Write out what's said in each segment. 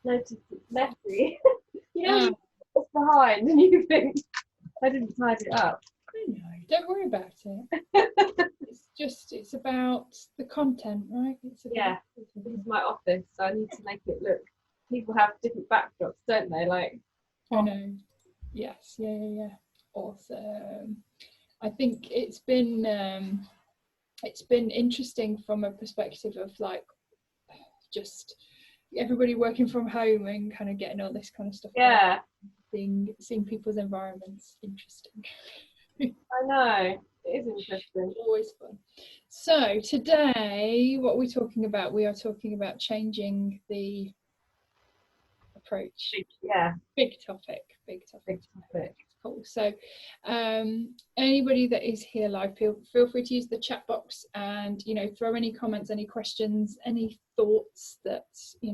notice it's messy. You know, Um, it's behind and you think, I didn't tidy it up. I know, don't worry about it. It's about the content, right? It's about Yeah, this is my office, so I need to make it look. People have different backdrops, don't they? Like, I know. Yes, yeah. Awesome. I think it's been interesting from a perspective of like just everybody working from home and kind of getting all this kind of stuff going. yeah, Seeing people's environments interesting. I know. It is interesting. Always fun. So today, what we're talking about, we are talking about changing the approach. Yeah, Big topic. big topic. Cool. So anybody that is here live, feel free to use the chat box and throw any comments, any questions, any thoughts that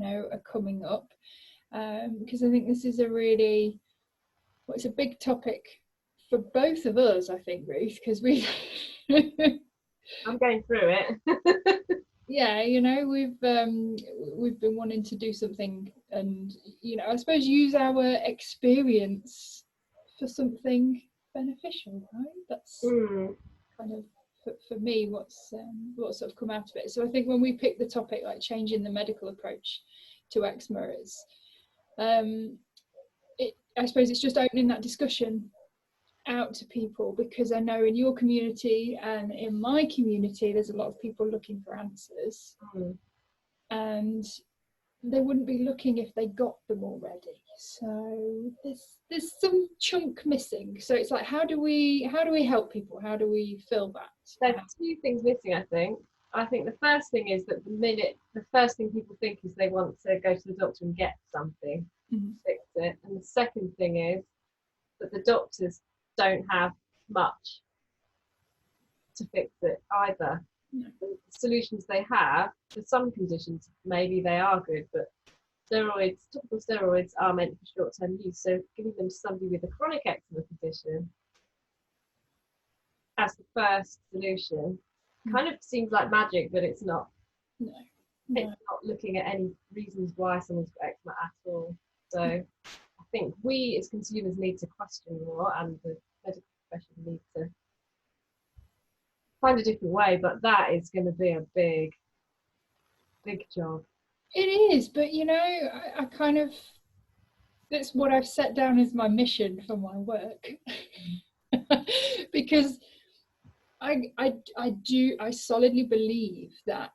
are coming up, because I think this is it's a big topic for both of us, I think, Ruth, because we I'm going through it. yeah, we've been wanting to do something, and I suppose use our experience for something beneficial, right? That's kind of for me what's sort of come out of it. So I think when we pick the topic like changing the medical approach to eczema, is I suppose it's just opening that discussion out to people, because I know in your community and in my community there's a lot of people looking for answers, and they wouldn't be looking if they got them already. So there's some chunk missing. So it's like, how do we help people? How do we fill that? There's two things missing, I think. I think the first thing is that the first thing people think is they want to go to the doctor and get something, fix it. And the second thing is that the doctors don't have much to fix it either. The solutions they have for some conditions, maybe they are good, but topical steroids are meant for short-term use. So giving them to somebody with a chronic eczema condition as the first solution kind of seems like magic, but it's not. No. It's not looking at any reasons why someone's got eczema at all. So I think we as consumers need to question more, and the medical profession needs to find a different way, but that is going to be a big job. It is, but I kind of, that's what I've set down as my mission for my work. Because I solidly believe that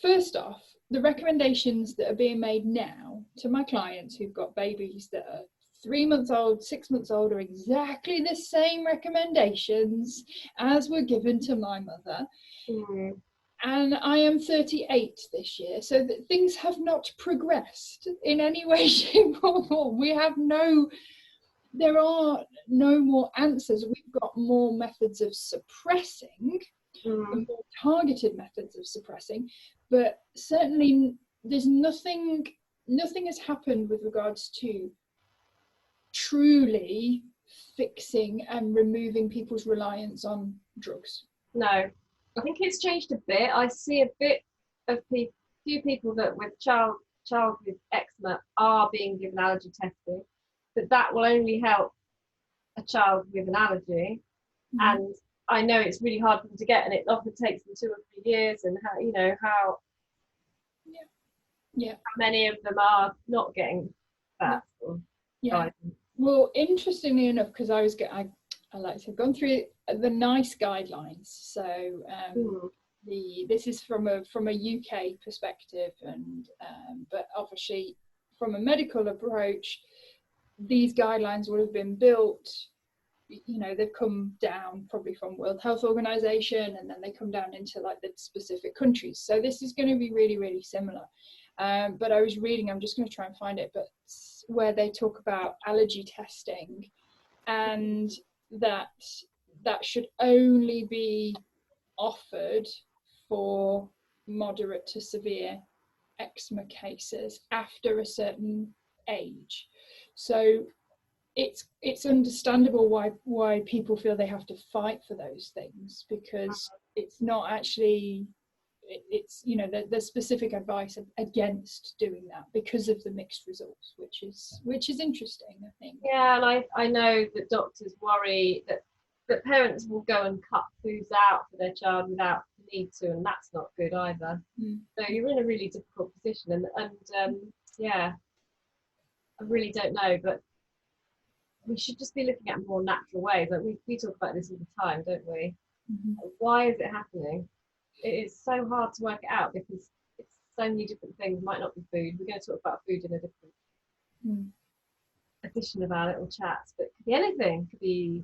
first off, the recommendations that are being made now to my clients who've got babies that are 3 months old, 6 months old, are exactly the same recommendations as were given to my mother. And I am 38 this year, so that things have not progressed in any way, shape or form. There are no more answers. We've got more methods of suppressing, and more targeted methods of suppressing, but certainly there's nothing has happened with regards to truly fixing and removing people's reliance on drugs. No, I think it's changed a bit. I see a bit of few people that with child with eczema are being given allergy testing, but that will only help a child with an allergy. And I know it's really hard for them to get, and it often takes them 2 or 3 years, and how many of them are not getting that sort of guidance. Well, interestingly enough, because I like to have gone through the NICE guidelines. So this is from a UK perspective, and but obviously from a medical approach, these guidelines would have been built. They've come down probably from World Health Organization, and then they come down into like the specific countries. So this is going to be really, really similar. But I was reading, I'm just going to try and find it, but where they talk about allergy testing, and that should only be offered for moderate to severe eczema cases after a certain age. So it's understandable why people feel they have to fight for those things, because it's not actually it's, you know, there's specific advice against doing that because of the mixed results, which is interesting, I think. Yeah, and I know that doctors worry that parents will go and cut foods out for their child without the need to, and that's not good either. So you're in a really difficult position, and yeah, I really don't know, but we should just be looking at more natural ways. Like we talk about this all the time, don't we? Why is it happening? It is so hard to work it out because it's so many different things. It might not be food. We're going to talk about food in a different edition of our little chats, but it could be anything. It could be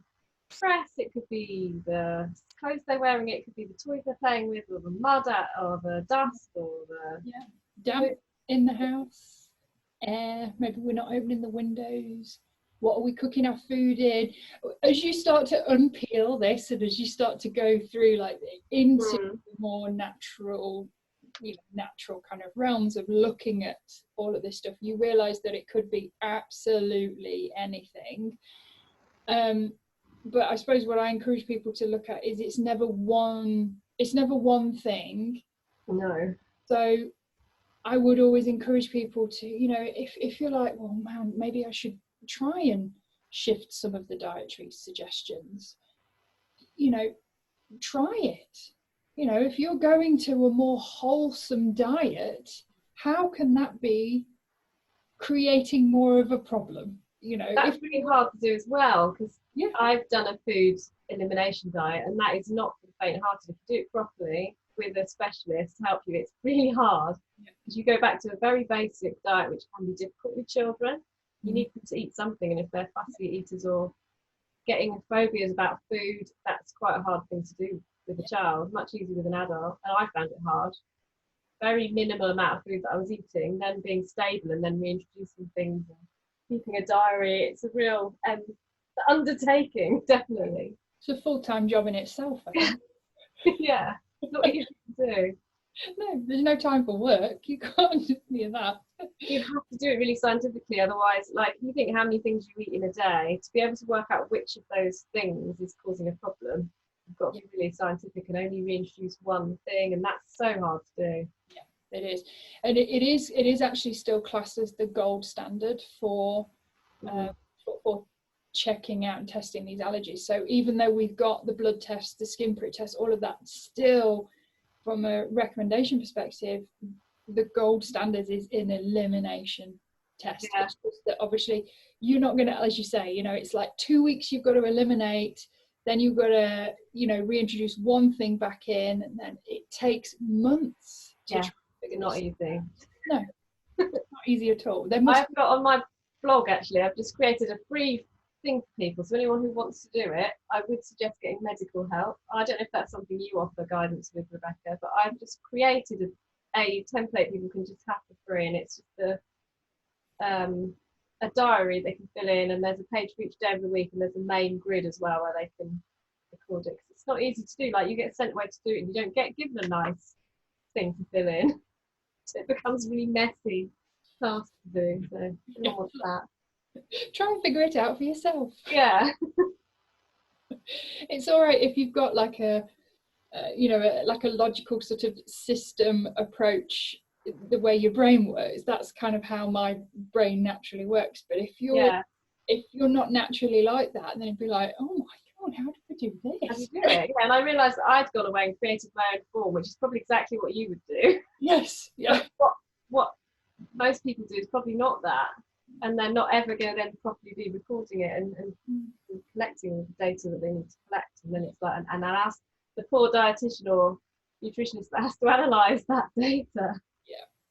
stress, it could be the clothes they're wearing, it could be the toys they're playing with, or the mud or the dust, or the damp in the house, air, maybe we're not opening the windows. What are we cooking our food in? As you start to unpeel this, and as you start to go through like into more natural, you know, natural kind of realms of looking at all of this stuff, you realize that it could be absolutely anything. But I suppose what I encourage people to look at is it's never one thing. No. So I would always encourage people to, you know, if you're like, well, man, maybe I should try and shift some of the dietary suggestions, you know, try it. You know, if you're going to a more wholesome diet, how can that be creating more of a problem? You know, that's really hard to do as well, because I've done a food elimination diet, and that is not for the faint-hearted. If you do it properly with a specialist to help you, it's really hard, because you go back to a very basic diet, which can be difficult with children. You need them to eat something, and if they're fussy eaters or getting phobias about food, that's quite a hard thing to do with a child. Much easier with an adult, and I found it hard. Very minimal amount of food that I was eating, then being stable, and then reintroducing things and keeping a diary. It's a real undertaking, definitely. It's a full-time job in itself, I think. Yeah, it's not easy to do. No, there's no time for work. You can't do any of that. You have to do it really scientifically, otherwise, like, you think how many things you eat in a day, to be able to work out which of those things is causing a problem, you've got to be really scientific and only reintroduce one thing, and that's so hard to do. Yeah, it is. And it is actually still classed as the gold standard for checking out and testing these allergies. So even though we've got the blood tests, the skin prick tests, all of that, still from a recommendation perspective, the gold standard is an elimination test. Yeah. It's just that obviously you're not going to, as you say, you know, it's like 2 weeks you've got to eliminate, then you've got to, you know, reintroduce one thing back in, and then it takes months to try to figure not easy. No, not easy at all. I've got on my blog, actually, I've just created a free thing for people, so anyone who wants to do it, I would suggest getting medical help. I don't know if that's something you offer guidance with, Rebecca, but I've just created a template people can just have for free, and it's just a diary they can fill in, and there's a page for each day of the week, and there's a main grid as well where they can record it, 'cause it's not easy to do. Like, you get sent away to do it and you don't get given a nice thing to fill in, so it becomes really messy task to do. So no one wants that. Try and figure it out for yourself. Yeah. It's all right if you've got like a like a logical sort of system approach, the way your brain works. That's kind of how my brain naturally works. But if you're not naturally like that, then it'd be like, oh my God, how do I do this? How do you do it? Yeah, and I realised that I'd gone away and created my own form, which is probably exactly what you would do. Yes. Yeah. What most people do is probably not that, and they're not ever going to then properly be recording it and collecting all the data that they need to collect, and then it's like and ask the poor dietitian or nutritionist that has to analyse that data.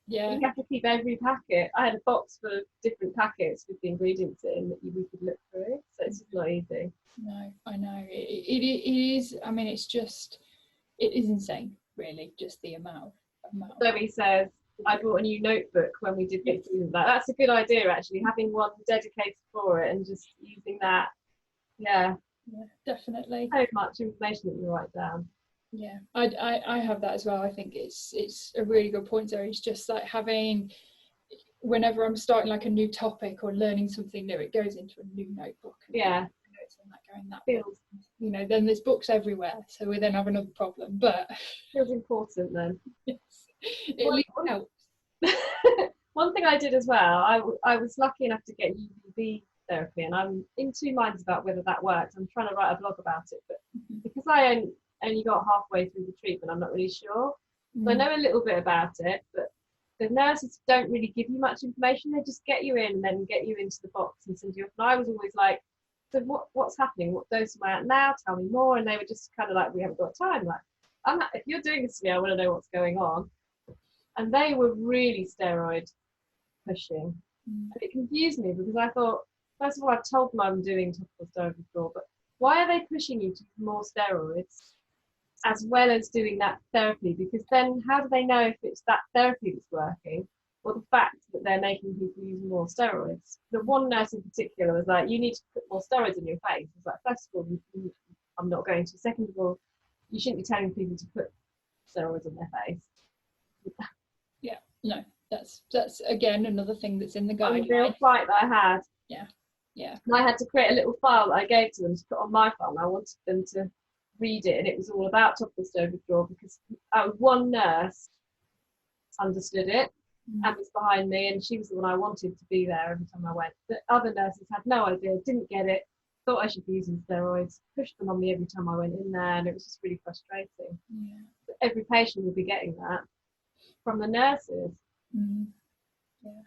Yeah. You have to keep every packet. I had a box full of different packets with the ingredients in that we could look through, so it's just not easy. No, I know. It is. I mean, it is insane, really, just the amount. Zoe says, I bought a new notebook when we did this. That's a good idea, actually, having one dedicated for it and just using that. Yeah, definitely. So much information that you write down. Yeah, I have that as well. I think it's a really good point there. It's just like having, whenever I'm starting like a new topic or learning something new, it goes into a new notebook. Yeah. Notes on that going that feels, you know, then there's books everywhere, so we then have another problem. But feels important then. Yes, it at least helps. One thing I did as well, I was lucky enough to get UVB therapy, and I'm in two minds about whether that works. I'm trying to write a blog about it, but because I only got halfway through the treatment, I'm not really sure. So I know a little bit about it, but the nurses don't really give you much information. They just get you in and then get you into the box and send you off. And I was always like, so what's happening? What dose am I at now? Tell me more. And they were just kind of like, we haven't got time. Like, if you're doing this to me, I want to know what's going on. And they were really steroid pushing. And it confused me because I thought, first of all, I've told them I'm doing topical steroid withdrawal, but why are they pushing you to use more steroids as well as doing that therapy? Because then how do they know if it's that therapy that's working or the fact that they're making people use more steroids? The one nurse in particular was like, you need to put more steroids in your face. I was like, first of all, I'm not going to. Second of all, you shouldn't be telling people to put steroids on their face. Yeah, no, that's again another thing that's in the guideline. The real fight that I had. Yeah. And I had to create a little file that I gave to them to put on my file, and I wanted them to read it, and it was all about topical steroid withdrawal because one nurse understood it and was behind me, and she was the one I wanted to be there every time I went. The other nurses had no idea, didn't get it, thought I should be using steroids, pushed them on me every time I went in there, and it was just really frustrating. Yeah. But every patient will be getting that from the nurses. Yeah,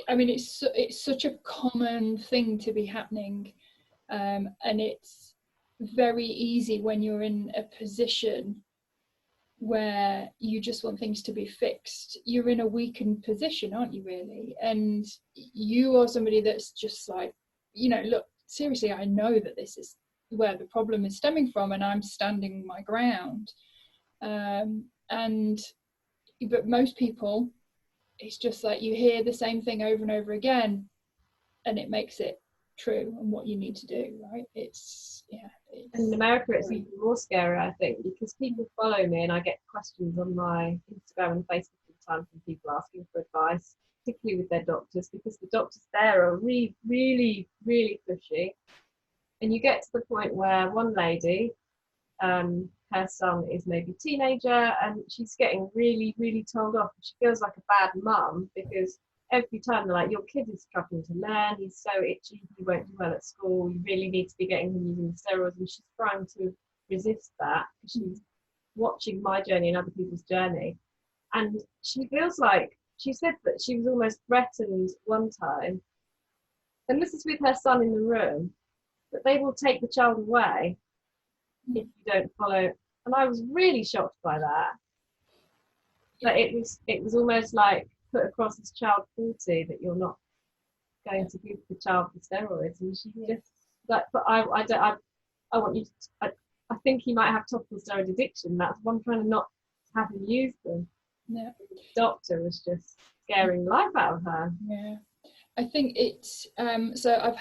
I mean, it's such a common thing to be happening, and it's very easy when you're in a position where you just want things to be fixed. You're in a weakened position, aren't you, really? And you are somebody that's just like, you know, look, seriously, I know that this is where the problem is stemming from, and I'm standing my ground. But most people, it's just like you hear the same thing over and over again, and it makes it true and what you need to do, right? And in America it's even more scary, I think, because people follow me and I get questions on my Instagram and Facebook all the time from people asking for advice, particularly with their doctors, because the doctors there are really, really, really pushy. And you get to the point where one lady, her son is maybe a teenager, and she's getting really, really told off. She feels like a bad mum because every time they're like, your kid is struggling to learn, he's so itchy, he won't do well at school, you really need to be getting him using the steroids. And she's trying to resist that because she's watching my journey and other people's journey. And she feels like, she said that she was almost threatened one time, and this is with her son in the room, that they will take the child away if you don't follow. And I was really shocked by that. That it was almost like put across as child cruelty that you're not going to give the child the steroids. And she just like, but I want you to, I think he might have topical steroid addiction. That's why I'm trying to not have him use them. Yeah. The doctor was just scaring the life out of her. Yeah, I think it's so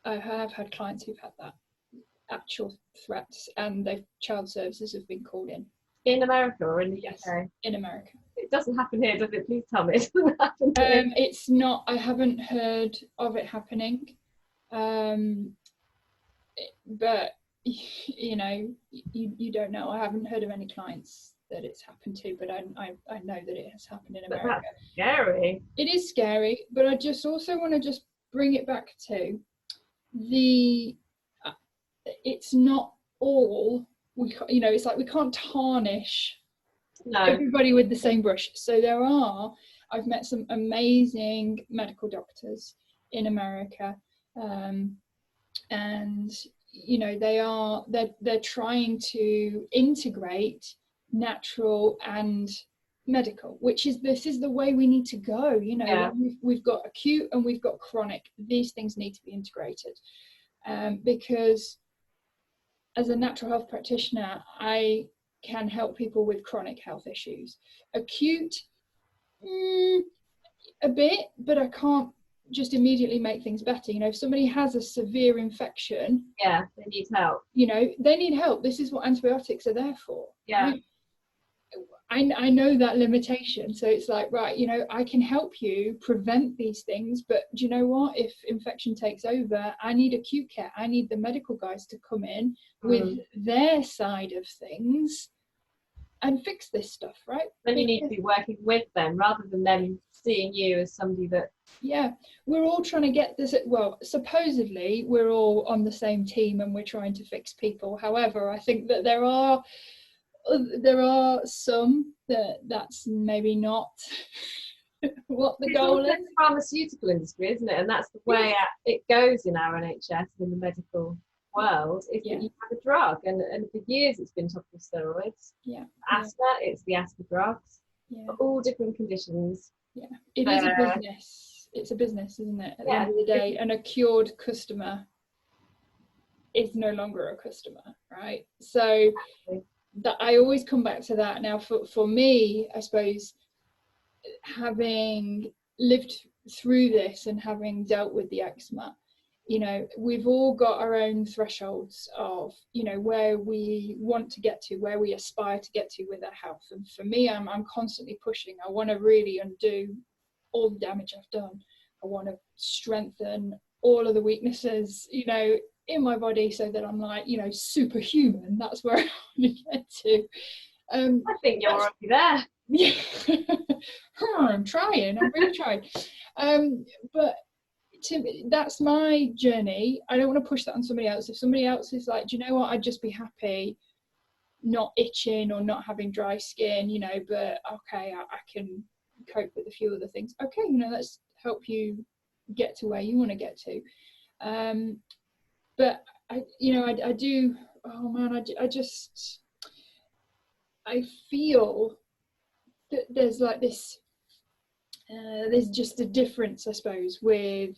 I have had clients who've had that actual threats, and child services have been called in America or in the UK? In America. It doesn't happen here, does it? Please tell me it doesn't happen here. It's not. I haven't heard of it happening, but you know, you don't know. I haven't heard of any clients that it's happened to, but I know that it has happened in America. But that's scary. It is scary, but I just also want to just bring it back to it's not all you know. It's like we can't tarnish everybody with the same brush. So I've met some amazing medical doctors in America, and you know, they're trying to integrate natural and medical, this is the way we need to go. You know, we've got acute and we've got chronic. These things need to be integrated, because as a natural health practitioner, I can help people with chronic health issues. Acute, a bit, but I can't just immediately make things better. You know, if somebody has a severe infection, they need help. You know, they need help. This is what antibiotics are there for. Right? I know that limitation. So it's like, right, you know, I can help you prevent these things, but do you know what? If infection takes over, I need acute care. I need the medical guys to come in with their side of things and fix this stuff, right? Then you need to be working with them rather than them seeing you as somebody that... Yeah, we're all trying to get this, well, supposedly we're all on the same team and we're trying to fix people. However, I think that there are some that's maybe not what the goal is. It's the pharmaceutical industry, isn't it? And that's the way it goes in our NHS, in the medical world, is that you have a drug, and for years it's been topical steroids. Asthma, it's the asthma drugs for all different conditions. It is a business. It's a business, isn't it? At the end of the day, and a cured customer is no longer a customer, right? So that I always come back to that. Now for me, I suppose, having lived through this and having dealt with the eczema, you know, we've all got our own thresholds of, you know, where we want to get to, where we aspire to get to with our health. And for me, I'm constantly pushing. I want to really undo all the damage I've done. I want to strengthen all of the weaknesses, you know, in my body, so that I'm like, you know, superhuman. That's where I want to get to. I think you're already there. Yeah. I'm really trying. But to me, that's my journey. I don't want to push that on somebody else. If somebody else is like, do you know what, I'd just be happy not itching or not having dry skin, you know, but okay, I can cope with a few other things. Okay, you know, let's help you get to where you want to get to. But I do, oh man, I feel that there's like this, there's just a difference, I suppose, with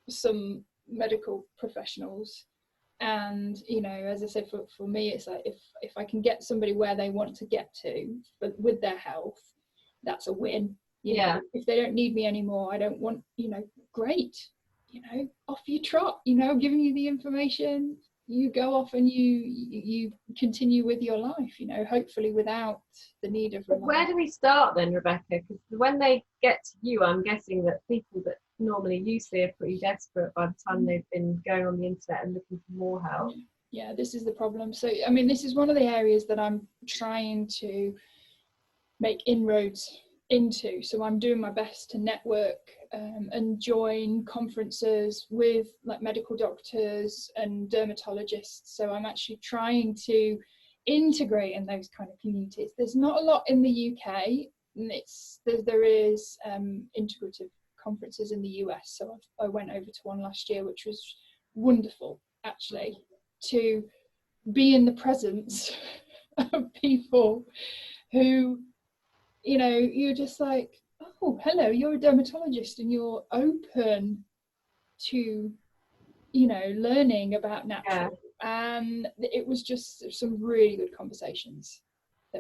some medical professionals. And, you know, as I said, for me, it's like, if I can get somebody where they want to get to, but with their health, that's a win. You know, if they don't need me anymore, I don't want, you know, great, you know, off you trot, you know, giving you the information, you go off and you continue with your life, you know, hopefully without the need of relying. Where do we start then, Rebecca? Because when they get to you, I'm guessing that people that normally you see are pretty desperate by the time they've been going on the internet and looking for more help. Yeah, this is the problem. So, I mean, this is one of the areas that I'm trying to make inroads into. So I'm doing my best to network and join conferences with like medical doctors and dermatologists. So I'm actually trying to integrate in those kind of communities. There's not a lot in the UK. And there is integrative conferences in the US. So I went over to one last year, which was wonderful, actually, to be in the presence of people who, you know, you're just like, oh, hello, you're a dermatologist and you're open to, you know, learning about natural. And it was just some really good conversations.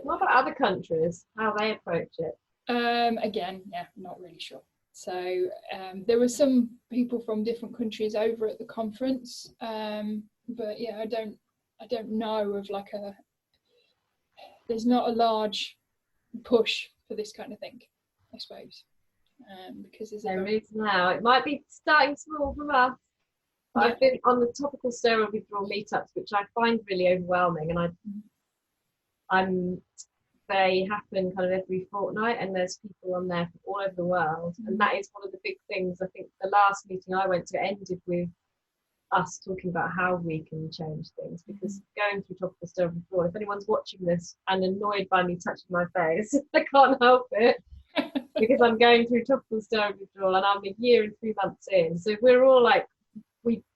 What about other countries? How they approach it? Again, not really sure. So there were some people from different countries over at the conference, but I don't know of like there's not a large push for this kind of thing, I suppose, because there is now. It might be starting small from us. But I've been on the topical steroid withdrawal meetups, which I find really overwhelming, and they happen kind of every fortnight, and there's people on there from all over the world. And that is one of the big things. I think the last meeting I went to ended with us talking about how we can change things, because going through topical steroid withdrawal, if anyone's watching this and annoyed by me touching my face, I can't help it, because I'm going through topical steroid withdrawal and I'm a year and 3 months in. So we're all like,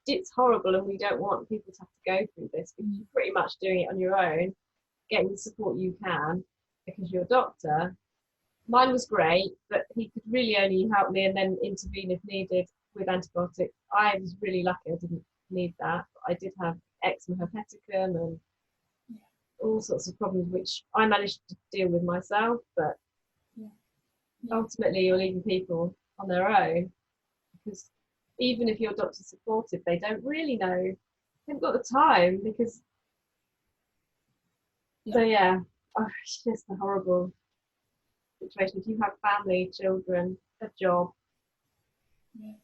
it's horrible, and we don't want people to have to go through this, because you're pretty much doing it on your own, getting the support you can, because you're a doctor. Mine was great, but he could really only help me and then intervene if needed with antibiotics. I was really lucky I didn't need that. I did have eczema herpeticum and all sorts of problems, which I managed to deal with myself, but ultimately you're leaving people on their own, because even if your doctor's supportive, they don't really know, they've got the time, because oh, it's just a horrible situation. If you have family, children, a job. Yeah.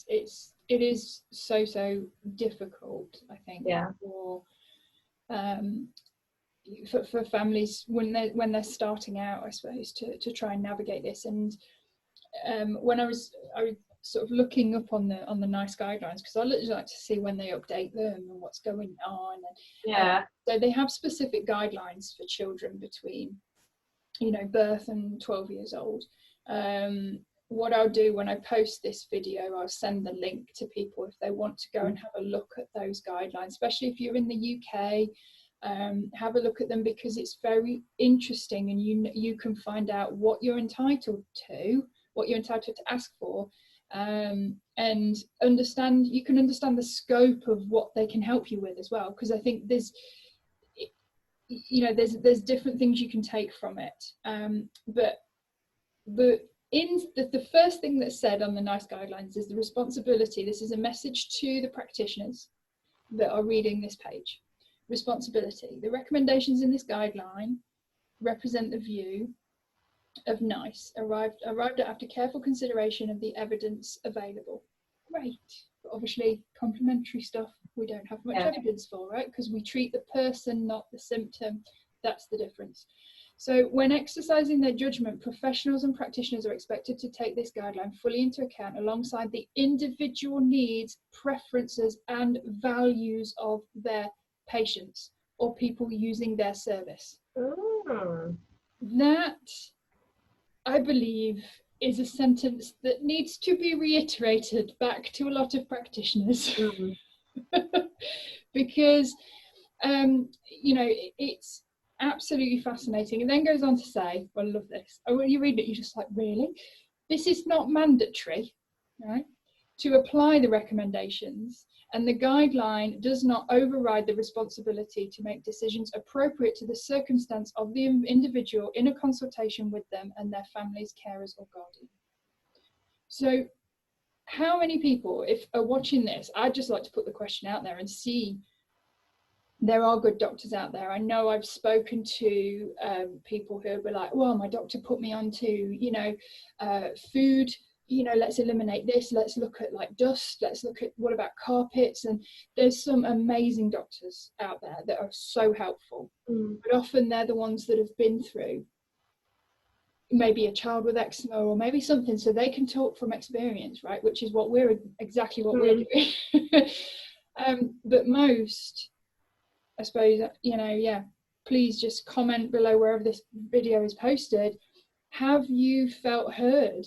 It is so difficult, I think, Yeah. For families when they're starting out, I suppose, to try and navigate this. And when I was sort of looking up on the NICE guidelines, because I like to see when they update them and what's going on. And, so they have specific guidelines for children between, birth and 12 years old. What I'll do when I post this video, I'll send the link to people if they want to go and have a look at those guidelines, especially if you're in the UK. Have a look at them, because it's very interesting, and you can find out what you're entitled to, what you're entitled to ask for, and you can understand the scope of what they can help you with as well, because I think there's different things you can take from it, but in the first thing that's said on the NICE guidelines is the responsibility. This is a message to the practitioners that are reading this page. Responsibility. The recommendations in this guideline represent the view of NICE, arrived at after careful consideration of the evidence available. Great. But obviously, complementary stuff we don't have much evidence for, right? Because we treat the person, not the symptom. That's the difference. So when exercising their judgment, professionals and practitioners are expected to take this guideline fully into account alongside the individual needs, preferences, and values of their patients or people using their service. That, I believe, is a sentence that needs to be reiterated back to a lot of practitioners. Because it's absolutely fascinating. And then goes on to say, well, I love this. When you read it, you're just like, really? This is not mandatory, right, to apply the recommendations, and the guideline does not override the responsibility to make decisions appropriate to the circumstance of the individual in a consultation with them and their families, carers, or guardian. So how many people, if are watching this, I'd just like to put the question out there and see. There are good doctors out there. I know I've spoken to people who will be like, well, my doctor put me onto, food, let's eliminate this. Let's look at like dust. Let's look at what about carpets? And there's some amazing doctors out there that are so helpful. But often they're the ones that have been through maybe a child with eczema or maybe something, so they can talk from experience, right? Which is exactly what we're doing. But most, I suppose, please just comment below wherever this video is posted. Have you felt heard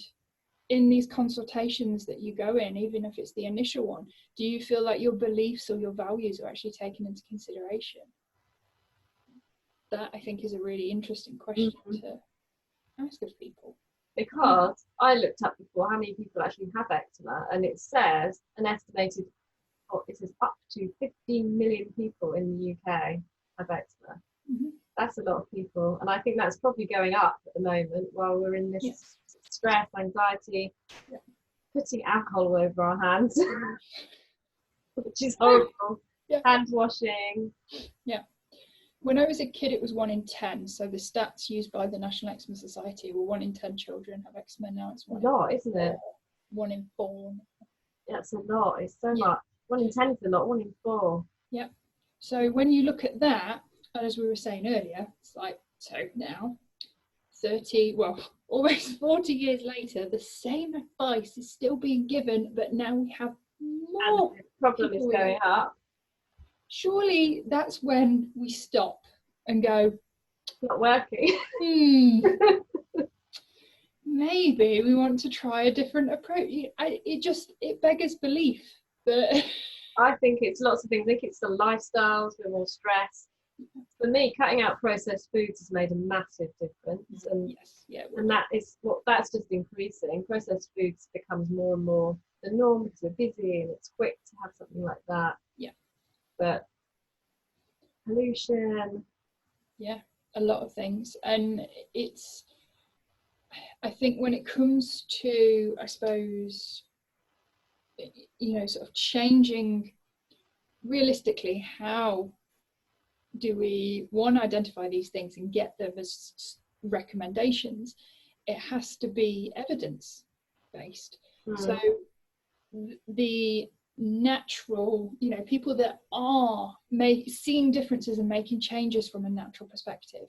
in these consultations that you go in, even if it's the initial one? Do you feel like your beliefs or your values are actually taken into consideration? That, I think, is a really interesting question to ask of people. Because I looked up before how many people actually have eczema, and it says an estimated, it says up to 15 million people in the UK have eczema. That's a lot of people, and I think that's probably going up at the moment while we're in this stress, anxiety, putting alcohol all over our hands, which is horrible. Hand washing. When I was a kid, it was 1 in 10. So the stats used by the National Eczema Society were 1 in 10 children have eczema. Now it's 1 in 4, isn't it? 1 in 4. That's a lot. It's so much. 1 in 10 is a lot. 1 in 4. Yeah. So when you look at that, as we were saying earlier, it's like, so now almost 40 years later, the same advice is still being given, but now we have more. And the problem is going up. Surely that's when we stop and go, it's not working. Maybe we want to try a different approach. It beggars belief. But I think it's lots of things. I think it's the lifestyles, we're more stressed. For me, cutting out processed foods has made a massive difference, and and that's just increasing. Processed foods becomes more and more the norm because we're busy and it's quick to have something like that. But pollution, a lot of things. And I think when it comes to, I suppose, sort of changing realistically how do we identify these things and get them as recommendations? It has to be evidence based. So the natural, people that are seeing differences and making changes from a natural perspective,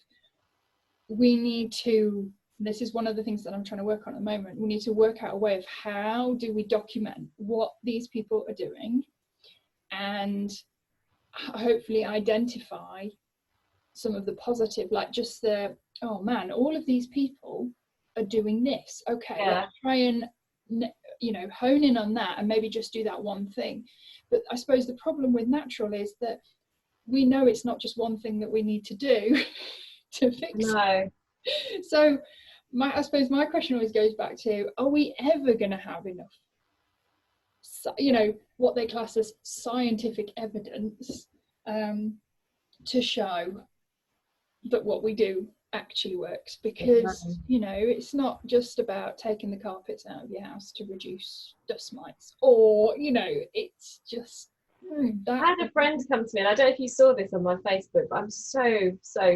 we need to, this is one of the things that I'm trying to work on at the moment, we need to work out a way of how do we document what these people are doing and hopefully identify some of the positive, like just the, oh man, all of these people are doing this, okay, let's try and hone in on that and maybe just do that one thing. But I suppose the problem with natural is that we know it's not just one thing that we need to do to fix it. So I suppose my question always goes back to, are we ever going to have enough what they class as scientific evidence to show that what we do actually works? Because it's not just about taking the carpets out of your house to reduce dust mites, or it's just I had a friend come to me, and I don't know if you saw this on my Facebook, but I'm so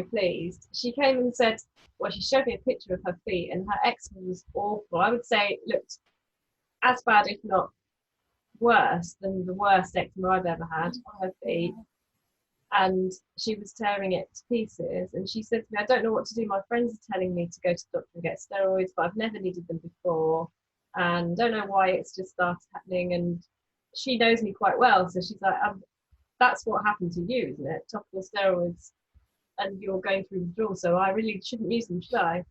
pleased. She came and said, well, she showed me a picture of her feet, and her eczema was awful. I would say it looked as bad, if not worse, than the worst eczema I've ever had on her feet. And she was tearing it to pieces, and she said to me, I don't know what to do, my friends are telling me to go to the doctor and get steroids, but I've never needed them before and don't know why it's just started happening. And she knows me quite well, so she's like, that's what happened to you, isn't it? Topical steroids and you're going through withdrawal, so I really shouldn't use them, should I?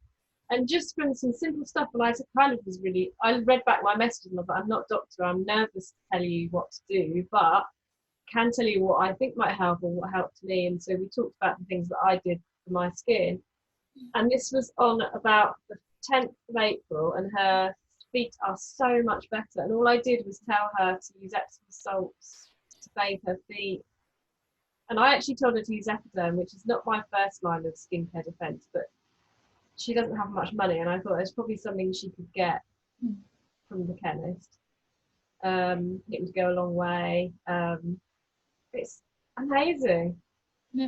And just from some simple stuff, and I read back my messages and I thought, I'm not a doctor, I'm nervous to tell you what to do, but can tell you what I think might help or what helped me. And so we talked about the things that I did for my skin, and this was on about the 10th of April, and her feet are so much better. And all I did was tell her to use Epsom salts to bathe her feet, and I actually told her to use Epiderm, which is not my first line of skincare defense, but she doesn't have much money, and I thought there's probably something she could get from the chemist. It would go a long way. It's amazing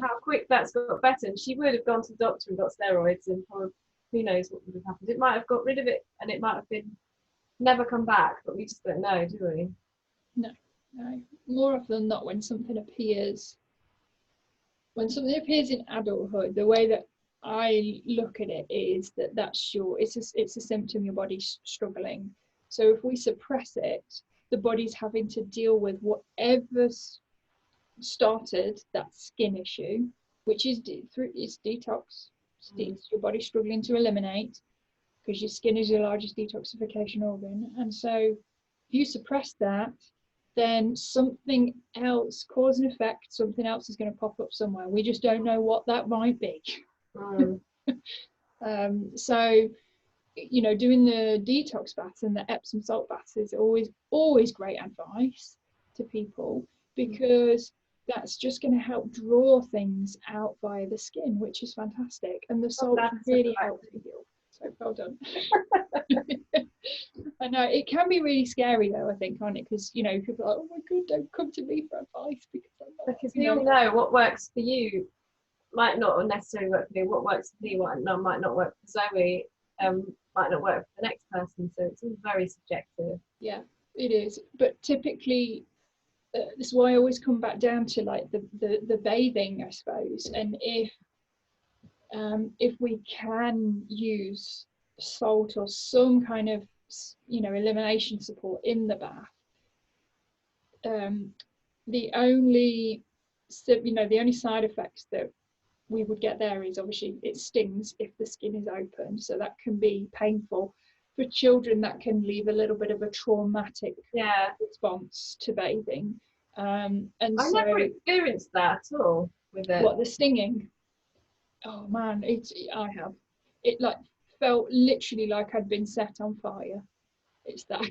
how quick that's got better. And she would have gone to the doctor and got steroids, and probably who knows what would have happened. It might have got rid of it, and it might have been never come back, but we just don't know, do we? No. More often than not, when something appears in adulthood, the way that I look at it is it's a symptom your body's struggling. So if we suppress it, the body's having to deal with whatever started that skin issue, which is it's detox. It's your body struggling to eliminate, because your skin is your largest detoxification organ. And so if you suppress that, then something else, cause and effect, something else is going to pop up somewhere. We just don't know what that might be. So doing the detox baths and the Epsom salt baths is always great advice to people, because that's just going to help draw things out via the skin, which is fantastic. And the salt really helps to heal. So well done. I know it can be really scary though, I think, can't it? Because people are like, oh my god, don't come to me for advice, because we all know what works for you might not necessarily work for me. What works for me might not work for Zoe, might not work for the next person. So it's all very subjective. Yeah, it is. But typically, this is why I always come back down to like the bathing, I suppose. And if we can use salt or some kind of elimination support in the bath, the only side effects that we would get there is obviously it stings if the skin is open, so that can be painful for children. That can leave a little bit of a traumatic response to bathing. And I never experienced that at all with it. What, the stinging? Oh man, I have. It like felt literally like I'd been set on fire. It's that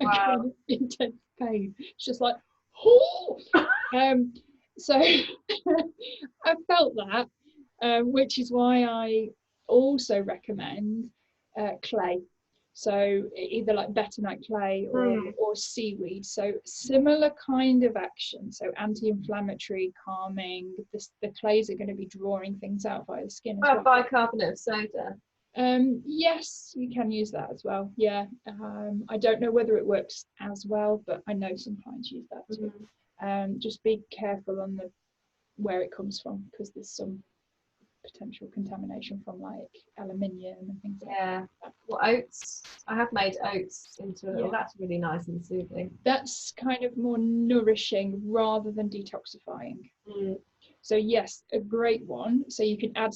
kind of intense pain. It's just like, oh. So I felt that, which is why I also recommend clay. So either like bentonite clay or seaweed. So similar kind of action. So anti-inflammatory, calming. The clays are going to be drawing things out via the skin as well. Bicarbonate of soda. Yes, you can use that as well. Yeah. I don't know whether it works as well, but I know some clients use that too. Just be careful on where it comes from, because there's some potential contamination from like aluminium and things like that. Well, oats, I have made oats into a little, that's really nice and soothing. That's kind of more nourishing rather than detoxifying. So yes, a great one. So you can add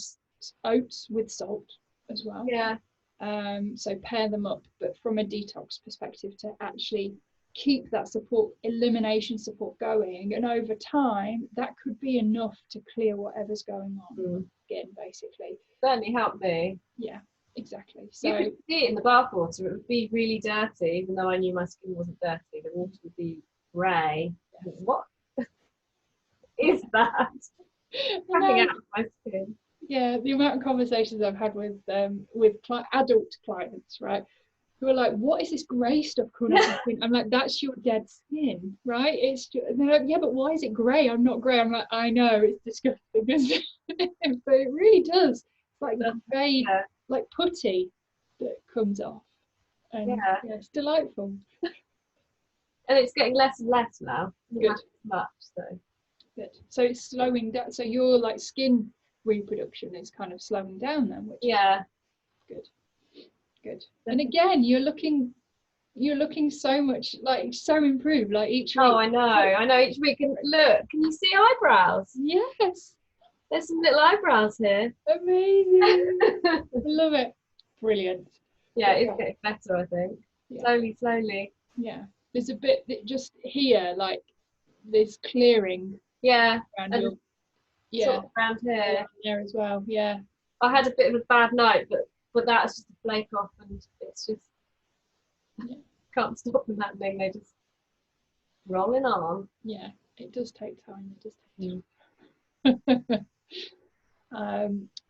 oats with salt as well. So pair them up, but from a detox perspective, to actually keep that elimination support going, and over time that could be enough to clear whatever's going on again, basically. Certainly helped me. Yeah, exactly. So you could see it in the bath water, it would be really dirty, even though I knew my skin wasn't dirty. The water would be grey. What is that coming out of my skin? Yeah, the amount of conversations I've had with adult clients, right, who are like, what is this grey stuff coming out of your skin? I'm like, that's your dead skin, right? It's just, and they're like, yeah, but why is it grey? I'm not grey. I'm like, I know, it's disgusting, isn't it? But it really does. It's like grey, like putty that comes off. And it's delightful. And it's getting less and less now. Good. Much, so. Good. So it's slowing down. So your like skin reproduction is kind of slowing down then, which is good. And again, you're looking so much like so improved, like each week. I know each week. And look, can you see eyebrows? Yes, there's some little eyebrows here. Amazing. I love it. Brilliant. It's getting better, I think. Slowly. Yeah, there's a bit that just here, like this clearing and sort of around here as well. I had a bit of a bad night, but that's just a flake off, and it's just can't stop them happening. They just rolling on. It does take time.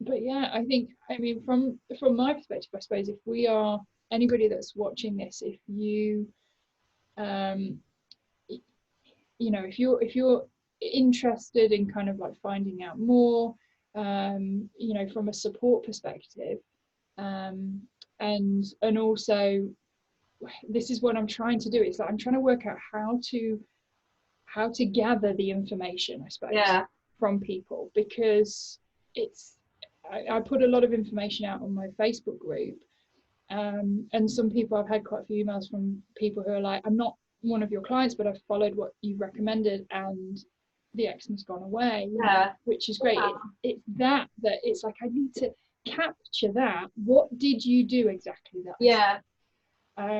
But I think, I mean, from my perspective, I suppose, if we are anybody that's watching this, if you if you're interested in kind of like finding out more, from a support perspective, and also this is what I'm trying to do. It's like I'm trying to work out how to gather the information, I suppose, from people, because I put a lot of information out on my Facebook group, and some people, I've had quite a few emails from people who are like, I'm not one of your clients, but I've followed what you recommended and the eczema's gone away, which is great. It's that it's like, I need to capture that. What did you do exactly that?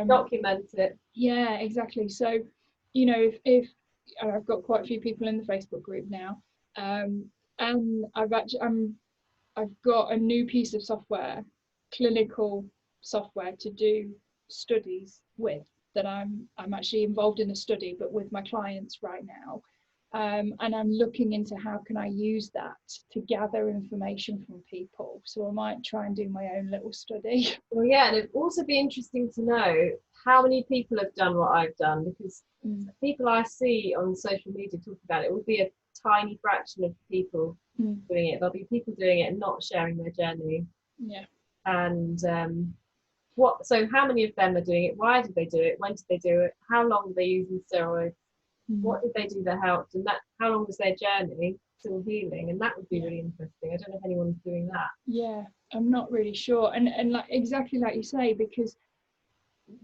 Document it. Exactly. So if I've got quite a few people in the Facebook group now, and I've got a new piece of software, clinical software, to do studies with, that I'm actually involved in a study, but with my clients right now, and I'm looking into how can I use that to gather information from people. So I might try and do my own little study. Well, and it'd also be interesting to know how many people have done what I've done, because the people I see on social media talking about it will be a tiny fraction of people doing it. There'll be people doing it and not sharing their journey. And so how many of them are doing it? Why did they do it? When did they do it? How long were they using steroids? What did they do that helped? And how long was their journey still healing? And that would be really interesting. I don't know if anyone's doing that. I'm not really sure. And like exactly like you say, because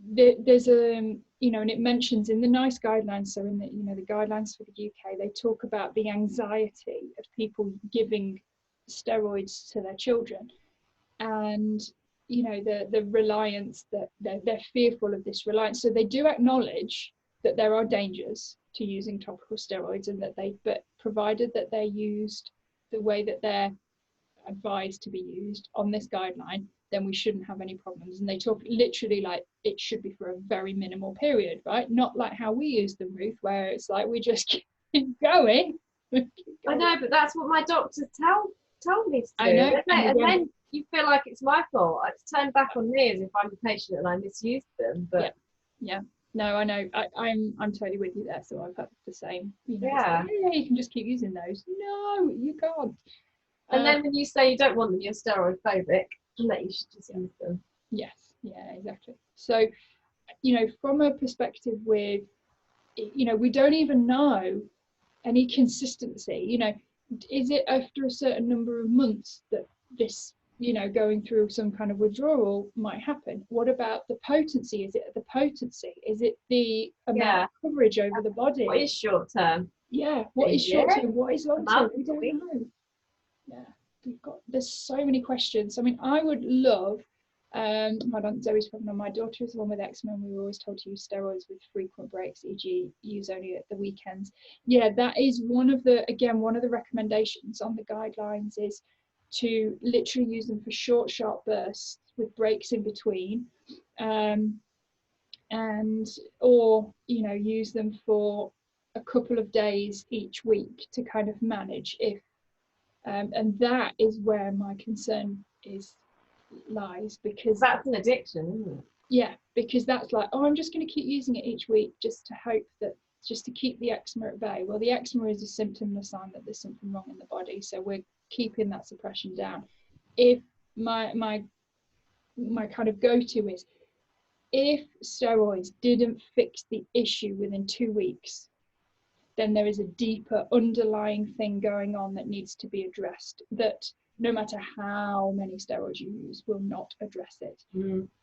there's and it mentions in the NICE guidelines, so in the guidelines for the UK, they talk about the anxiety of people giving steroids to their children, and the reliance, that they're fearful of this reliance. So they do acknowledge that there are dangers to using topical steroids, and but provided that they're used the way that they're advised to be used on this guideline, then we shouldn't have any problems. And they talk literally like it should be for a very minimal period, right? Not like how we use them, Ruth, where it's like we just keep going. I know, but that's what my doctors tell me to do. I know. And then you feel like it's my fault. It's turned back on me as if I'm a patient and I misused them. But yeah. No, I know. I'm totally with you there. So I've had the same. You know, yeah, yeah, you can just keep using those. No, you can't. and then when you say you don't want them, you're steroid phobic, and that you should just use them. Yes, yeah, exactly. So, you know, from a perspective with, you know, we don't even know any consistency. You know, is it after a certain number of months that this, you know, going through some kind of withdrawal might happen? What about the potency? Is it the potency? Is it the amount of coverage over the body? What is short term? Yeah, what is short term? What is long term? We don't know. Yeah, there's so many questions. I mean, I would love, my Aunt Zoe's pregnant, my daughter is the one with eczema, and we were always told to use steroids with frequent breaks, e.g. use only at the weekends. Yeah, that is one of the recommendations on the guidelines, is to literally use them for short, sharp bursts with breaks in between, and or, you know, use them for a couple of days each week to kind of manage if and that is where my concern lies, because that's an addiction, isn't it? Yeah, because that's like, oh, I'm just going to keep using it each week just to hope that, just to keep the eczema at bay. Well, the eczema is a symptom and a sign that there's something wrong in the body, so we're keeping that suppression down. If my kind of go-to is, if steroids didn't fix the issue within 2 weeks, then there is a deeper underlying thing going on that needs to be addressed, that no matter how many steroids you use will not address it.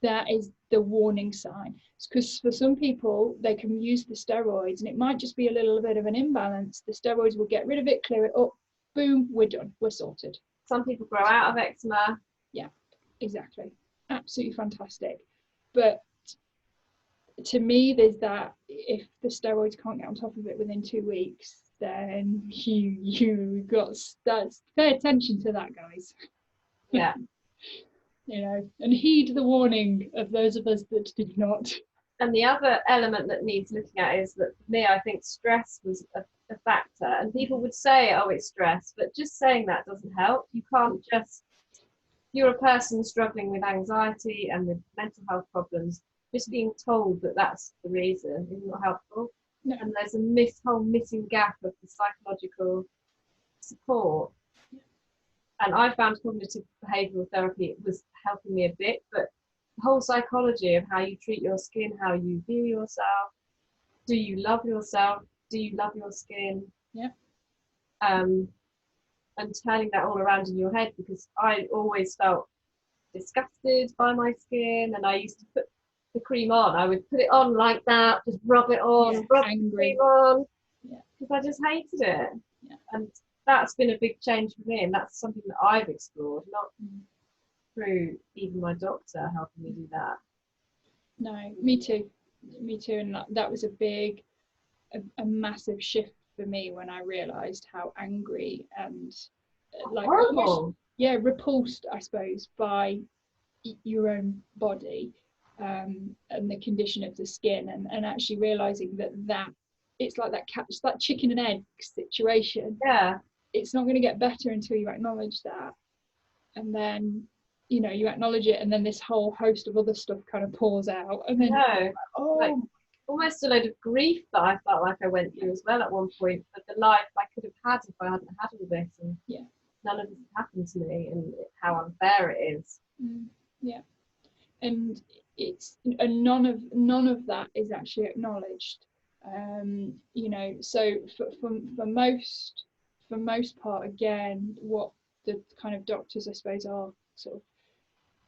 That is the warning sign. Because for some people, they can use the steroids and it might just be a little bit of an imbalance. The steroids will get rid of it, clear it up, boom, we're done, we're sorted. Some people grow out of eczema. Yeah, exactly. Absolutely fantastic. But to me, there's that, if the steroids can't get on top of it within 2 weeks, then you got that. Pay attention to that, guys. Yeah. You know, and heed the warning of those of us that did not. And the other element that needs looking at is that, for me, I think stress was a factor. And people would say, oh, it's stress, but just saying that doesn't help. You can't just, you're a person struggling with anxiety and with mental health problems, just being told that that's the reason is not helpful. No. And there's a whole missing gap of the psychological support. And I found cognitive behavioural therapy was helping me a bit, but the whole psychology of how you treat your skin, how you view yourself, do you love yourself, do you love your skin? Yeah. And turning that all around in your head, because I always felt disgusted by my skin, and I used to put the cream on. I would put it on like that, just rub it on, rub the cream on, because I just hated it. Yeah. And that's been a big change for me, and that's something that I've explored, not through even my doctor helping me do that. No, me too, and that was a massive shift for me when I realised how angry and like horrible, repulsed, I suppose, by your own body and the condition of the skin, and actually realising that it's like that chicken and egg situation. Yeah, it's not going to get better until you acknowledge that, and then, you know, you acknowledge it, and then this whole host of other stuff kind of pours out, and then like almost a load of grief that I felt like I went through as well at one point, for the life I could have had if I hadn't had all this, and none of this happened to me, and how unfair it is. And none of that is actually acknowledged. You know, so for most part, again, what the kind of doctors, I suppose, are sort of